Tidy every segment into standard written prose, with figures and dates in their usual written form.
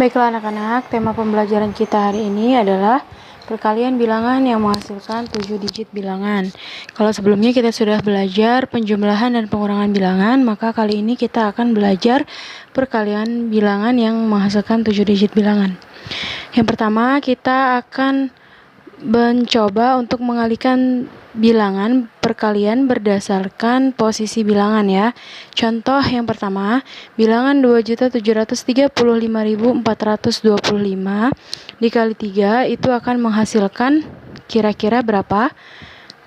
Baiklah anak-anak, tema pembelajaran kita hari ini adalah perkalian bilangan yang menghasilkan 7 digit bilangan. Kalau sebelumnya kita sudah belajar penjumlahan dan pengurangan bilangan, maka kali ini kita akan belajar perkalian bilangan yang menghasilkan 7 digit bilangan. Yang pertama, kita akan mencoba untuk mengalihkan bilangan perkalian berdasarkan posisi bilangan ya. Contoh yang pertama, bilangan 2.735.425 dikali 3 itu akan menghasilkan kira-kira berapa?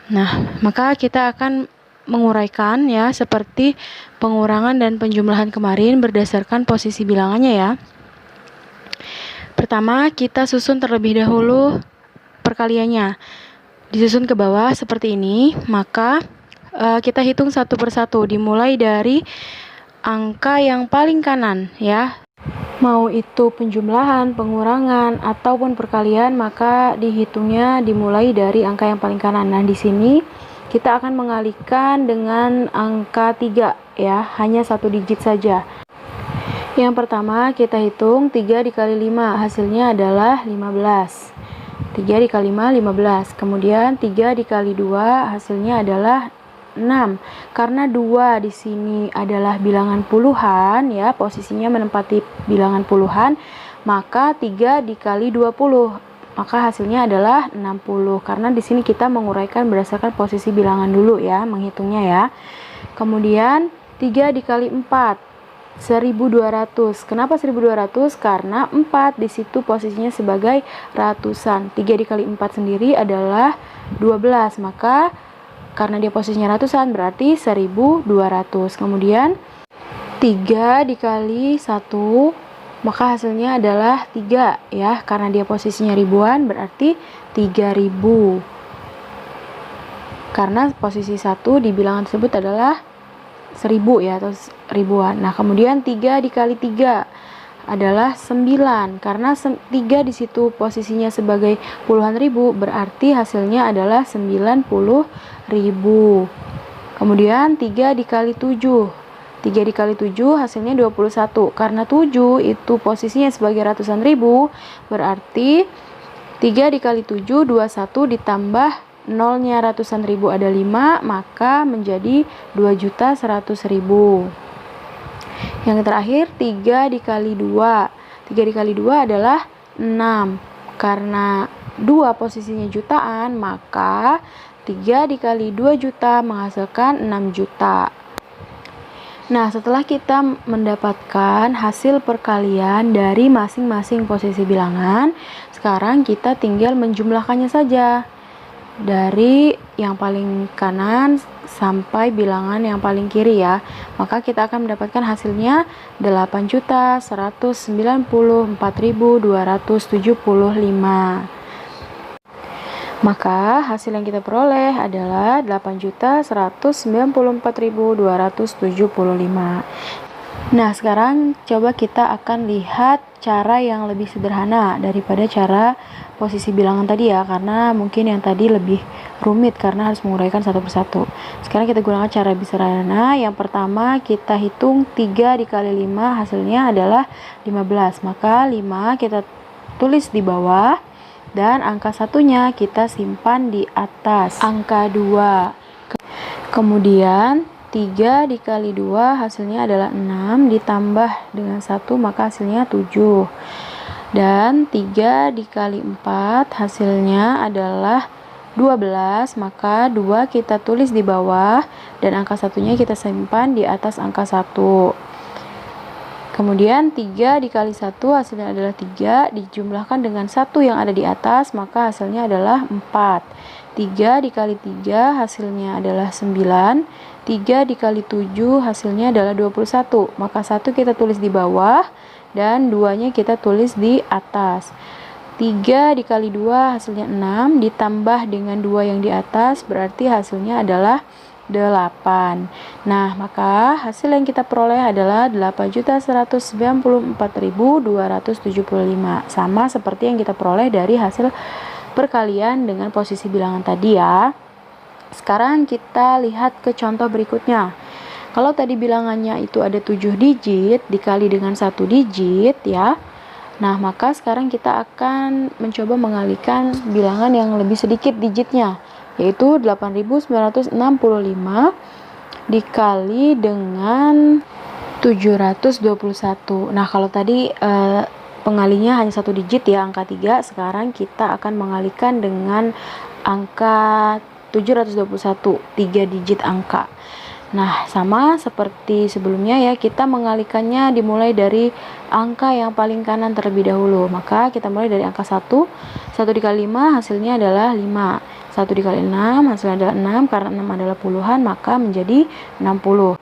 Nah, maka kita akan menguraikan ya seperti pengurangan dan penjumlahan kemarin berdasarkan posisi bilangannya ya. Pertama, kita susun terlebih dahulu perkaliannya. Disusun ke bawah seperti ini, maka kita hitung satu persatu, dimulai dari angka yang paling kanan ya. Mau itu penjumlahan, pengurangan, ataupun perkalian, maka dihitungnya dimulai dari angka yang paling kanan. Nah, di sini kita akan mengalihkan dengan angka 3 ya, hanya satu digit saja. Yang pertama kita hitung 3 dikali 5, hasilnya adalah 15. 3 dikali 5, 15. Kemudian 3 dikali 2, hasilnya adalah 6. Karena 2 di sini adalah bilangan puluhan ya, posisinya menempati bilangan puluhan, maka 3 dikali 20, maka hasilnya adalah 60. Karena di sini kita menguraikan berdasarkan posisi bilangan dulu ya, menghitungnya ya. Kemudian 3 dikali 4, 1200. Kenapa 1200? Karena 4 di situ posisinya sebagai ratusan. 3 dikali 4 sendiri adalah 12. Maka karena dia posisinya ratusan berarti 1200. Kemudian 3 dikali 1, maka hasilnya adalah 3 ya. Karena dia posisinya ribuan berarti 3000. Karena posisi 1 di bilangan tersebut adalah 1000 ya, atau ribuan. Nah, kemudian 3 dikali 3 adalah 9. Karena 3 di situ posisinya sebagai puluhan ribu, berarti hasilnya adalah 90.000. Kemudian 3 dikali 7. 3 dikali 7 hasilnya 21. Karena 7 itu posisinya sebagai ratusan ribu, berarti 3 dikali 7, 21 ditambah nolnya ratusan ribu ada 5, maka menjadi 2.100.000. Yang terakhir 3 dikali 2. 3 dikali 2 adalah 6. Karena 2 posisinya jutaan, maka 3 dikali 2 juta menghasilkan 6 juta. Nah, setelah kita mendapatkan hasil perkalian dari masing-masing posisi bilangan, sekarang kita tinggal menjumlahkannya saja. Dari yang paling kanan sampai bilangan yang paling kiri ya, maka kita akan mendapatkan hasilnya 8.194.275. Maka hasil yang kita peroleh adalah 8.194.275. Nah, sekarang coba kita akan lihat cara yang lebih sederhana daripada cara posisi bilangan tadi ya, karena mungkin yang tadi lebih rumit karena harus menguraikan satu persatu. Sekarang kita gunakan cara lebih sederhana. Yang pertama kita hitung 3 dikali 5, hasilnya adalah 15. Maka 5 kita tulis di bawah dan angka satunya kita simpan di atas angka 2. Kemudian 3 dikali 2 hasilnya adalah 6, ditambah dengan 1 maka hasilnya 7. Dan 3 dikali 4 hasilnya adalah 12, maka 2 kita tulis di bawah dan angka satunya kita simpan di atas angka 1. Kemudian 3 dikali 1 hasilnya adalah 3, dijumlahkan dengan 1 yang ada di atas, maka hasilnya adalah 4. 3 dikali 3 hasilnya adalah 9. 3 dikali 7 hasilnya adalah 21. Maka 1 kita tulis di bawah dan 2-nya kita tulis di atas. 3 dikali 2 hasilnya 6, ditambah dengan 2 yang di atas, berarti hasilnya adalah 8. Nah, maka hasil yang kita peroleh adalah 8.194.275. Sama seperti yang kita peroleh dari hasil perkalian dengan posisi bilangan tadi ya. Sekarang kita lihat ke contoh berikutnya. Kalau tadi bilangannya itu ada 7 digit dikali dengan 1 digit ya, Nah, maka sekarang kita akan mencoba mengalihkan bilangan yang lebih sedikit digitnya, yaitu 8.965 dikali dengan 721. Nah, kalau tadi pengalinya hanya satu digit ya, angka 3. Sekarang kita akan mengalihkan dengan angka 721, 3 digit angka. Nah, sama seperti sebelumnya ya, kita mengalihkannya dimulai dari angka yang paling kanan terlebih dahulu. Maka kita mulai dari angka 1. 1 dikali 5 hasilnya adalah 5. 1 dikali 6 hasilnya adalah 6. Karena 6 adalah puluhan, maka menjadi 60.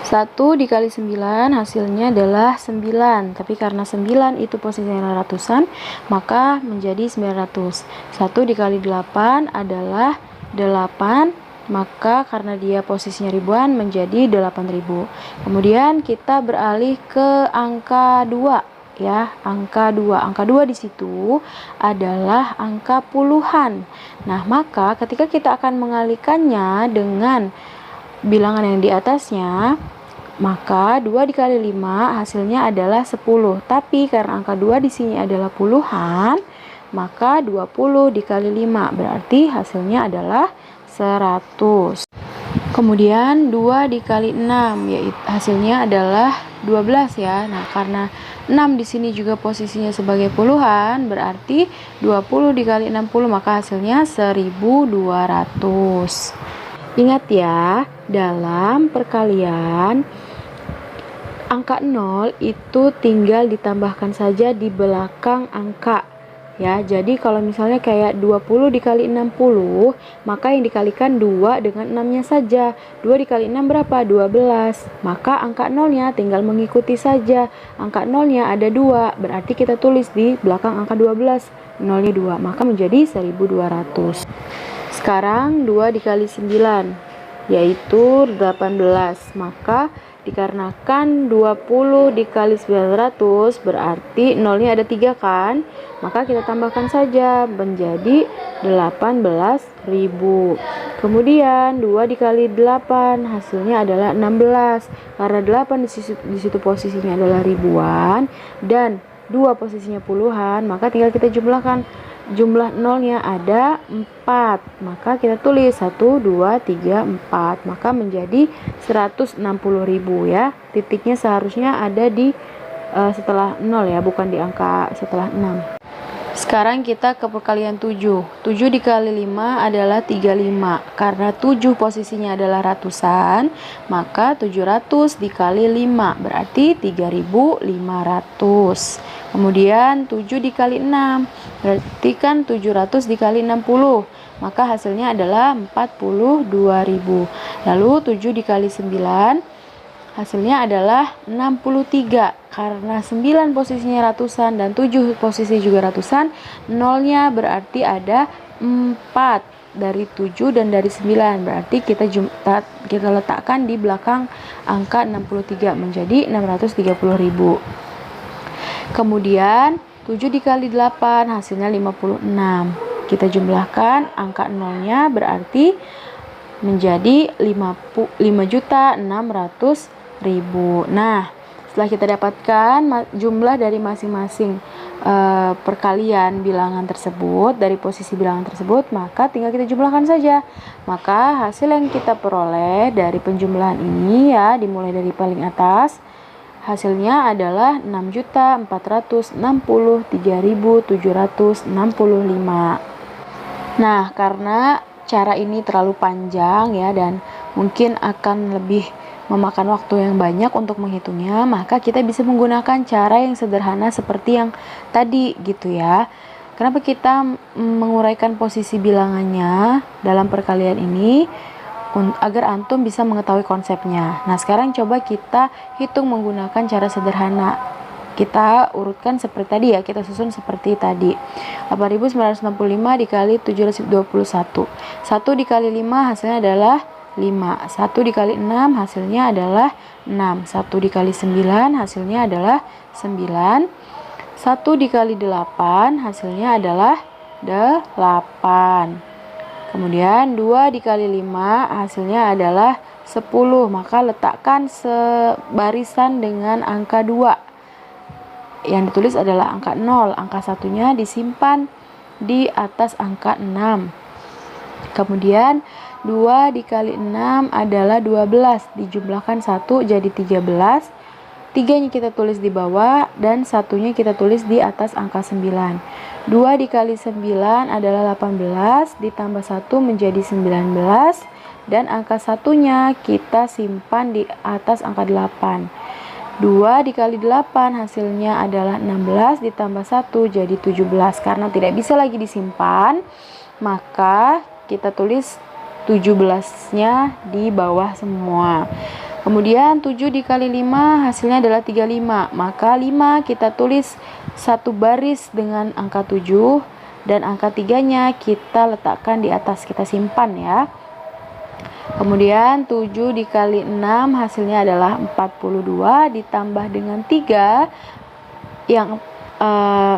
1 dikali 9 hasilnya adalah 9. Tapi karena 9 itu posisinya ratusan, maka menjadi 900. 1 dikali 8 adalah 8. Maka karena dia posisinya ribuan menjadi 8.000. Kemudian kita beralih ke angka 2 ya, angka 2. Angka 2 di situ adalah angka puluhan. Nah, maka ketika kita akan mengalihkannya dengan bilangan yang di atasnya, maka 2 dikali 5 hasilnya adalah 10. Tapi karena angka 2 di sini adalah puluhan, maka 20 dikali 5 berarti hasilnya adalah 100. Kemudian 2 dikali 6 yaitu hasilnya adalah 12 ya. Nah, karena 6 di sini juga posisinya sebagai puluhan, berarti 20 dikali 60 maka hasilnya 1200. Ingat ya, dalam perkalian angka 0 itu tinggal ditambahkan saja di belakang angka. Ya, jadi kalau misalnya kayak 20 dikali 60, maka yang dikalikan 2 dengan 6-nya saja. 2 dikali 6 berapa? 12. Maka angka 0-nya tinggal mengikuti saja. Angka 0-nya ada 2, berarti kita tulis di belakang angka 12. 0-nya 2, maka menjadi 1200. Sekarang 2 dikali 9, yaitu 18. Maka dikarenakan 20 dikali 900 berarti 0-nya ada 3 kan, maka kita tambahkan saja menjadi 18.000. Kemudian 2 dikali 8 hasilnya adalah 16. Karena 8 di situ posisinya adalah ribuan dan 2 posisinya puluhan, maka tinggal kita jumlahkan. Jumlah 0-nya ada 4, maka kita tulis 1, 2, 3, 4, maka menjadi 160.000 ya. Titiknya seharusnya ada di setelah 0 ya, bukan di angka setelah 6. Sekarang kita ke perkalian 7. 7 dikali 5 adalah 35. Karena 7 posisinya adalah ratusan, maka 700 dikali 5 berarti 3.500. Kemudian 7 dikali 6 berarti kan 700 dikali 60, maka hasilnya adalah 42.000. Lalu 7 dikali 9 hasilnya adalah 63. Karena 9 posisinya ratusan dan 7 posisi juga ratusan, 0-nya berarti ada 4 dari 7 dan dari 9. Berarti kita letakkan di belakang angka 63 menjadi 630.000. Kemudian 7 dikali 8 hasilnya 56. Kita jumlahkan angka 0-nya berarti menjadi 5.600.000. Nah, setelah kita dapatkan jumlah dari masing-masing perkalian bilangan tersebut, dari posisi bilangan tersebut, maka tinggal kita jumlahkan saja. Maka hasil yang kita peroleh dari penjumlahan ini ya, dimulai dari paling atas, hasilnya adalah 6.463.765. Nah, karena cara ini terlalu panjang ya dan mungkin akan lebih memakan waktu yang banyak untuk menghitungnya, maka kita bisa menggunakan cara yang sederhana seperti yang tadi gitu ya. Kenapa kita menguraikan posisi bilangannya dalam perkalian ini? Agar antum bisa mengetahui konsepnya. Nah, sekarang coba kita hitung menggunakan cara sederhana. Kita urutkan seperti tadi ya, kita susun seperti tadi. 8.965 dikali 721. 1 dikali 5 hasilnya adalah 5. 1 dikali 6 hasilnya adalah 6. 1 dikali 9 hasilnya adalah 9. 1 dikali 8 hasilnya adalah 8. Kemudian 2 dikali 5 hasilnya adalah 10. Maka letakkan sebarisan dengan angka 2. yang ditulis adalah angka 0. Angka satunya disimpan di atas angka 6. Kemudian 2 dikali 6 adalah 12. Dijumlahkan 1 jadi 13. 3-nya kita tulis di bawah dan 1-nya kita tulis di atas angka 9. 2 dikali 9 adalah 18. Ditambah 1 menjadi 19. Dan angka 1-nya kita simpan di atas angka 8. 2 dikali 8 hasilnya adalah 16 ditambah 1 jadi 17. Karena tidak bisa lagi disimpan, maka kita tulis 17-nya di bawah semua. Kemudian 7 dikali 5 hasilnya adalah 35. Maka 5 kita tulis satu baris dengan angka 7 dan angka 3-nya kita letakkan di atas, kita simpan ya. Kemudian 7 dikali 6 hasilnya adalah 42 ditambah dengan 3 yang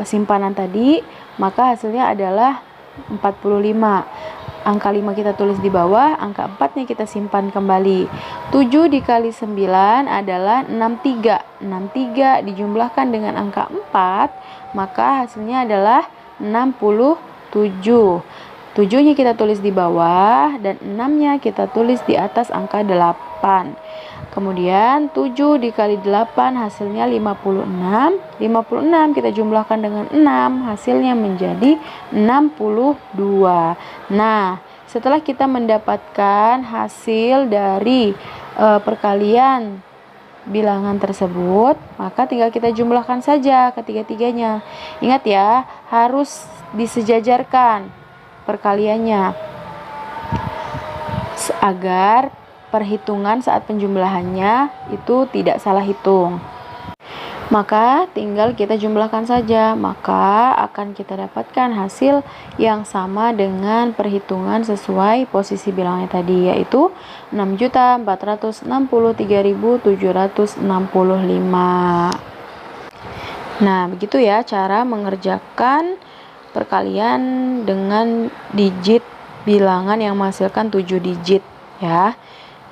simpanan tadi, maka hasilnya adalah 45. Angka 5 kita tulis di bawah, angka 4-nya kita simpan kembali. 7 dikali 9 adalah 63. 63 dijumlahkan dengan angka 4, maka hasilnya adalah 67. 7-nya kita tulis di bawah dan 6-nya kita tulis di atas angka 8. Kemudian 7 dikali 8 hasilnya 56. 56 kita jumlahkan dengan 6, hasilnya menjadi 62. Nah, setelah kita mendapatkan hasil dari perkalian bilangan tersebut, maka tinggal kita jumlahkan saja ketiga-tiganya. Ingat ya, harus disejajarkan perkaliannya agar perhitungan saat penjumlahannya itu tidak salah hitung. Maka tinggal kita jumlahkan saja, maka akan kita dapatkan hasil yang sama dengan perhitungan sesuai posisi bilangnya tadi, yaitu 6.463.765. Nah, begitu ya cara mengerjakan perkalian dengan digit bilangan yang menghasilkan 7 digit ya.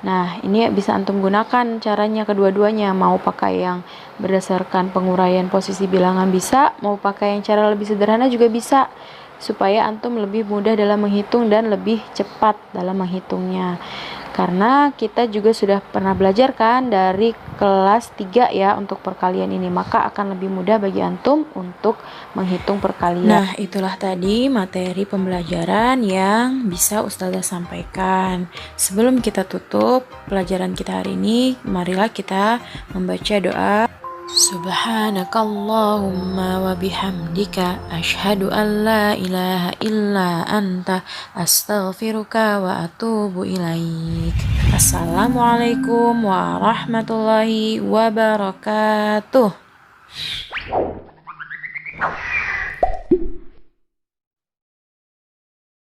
Nah, ini bisa antum gunakan caranya kedua-duanya, mau pakai yang berdasarkan penguraian posisi bilangan bisa, mau pakai yang cara lebih sederhana juga bisa, supaya antum lebih mudah dalam menghitung dan lebih cepat dalam menghitungnya. Karena kita juga sudah pernah belajar kan dari kelas 3 ya untuk perkalian ini, maka akan lebih mudah bagi antum untuk menghitung perkalian. Nah, itulah tadi materi pembelajaran yang bisa Ustazah sampaikan. Sebelum kita tutup pelajaran kita hari ini, marilah kita membaca doa. Subhanakallahumma wa bihamdika asyhadu an la ilaha illa anta astaghfiruka wa atubu ilaik. Assalamualaikum warahmatullahi wabarakatuh.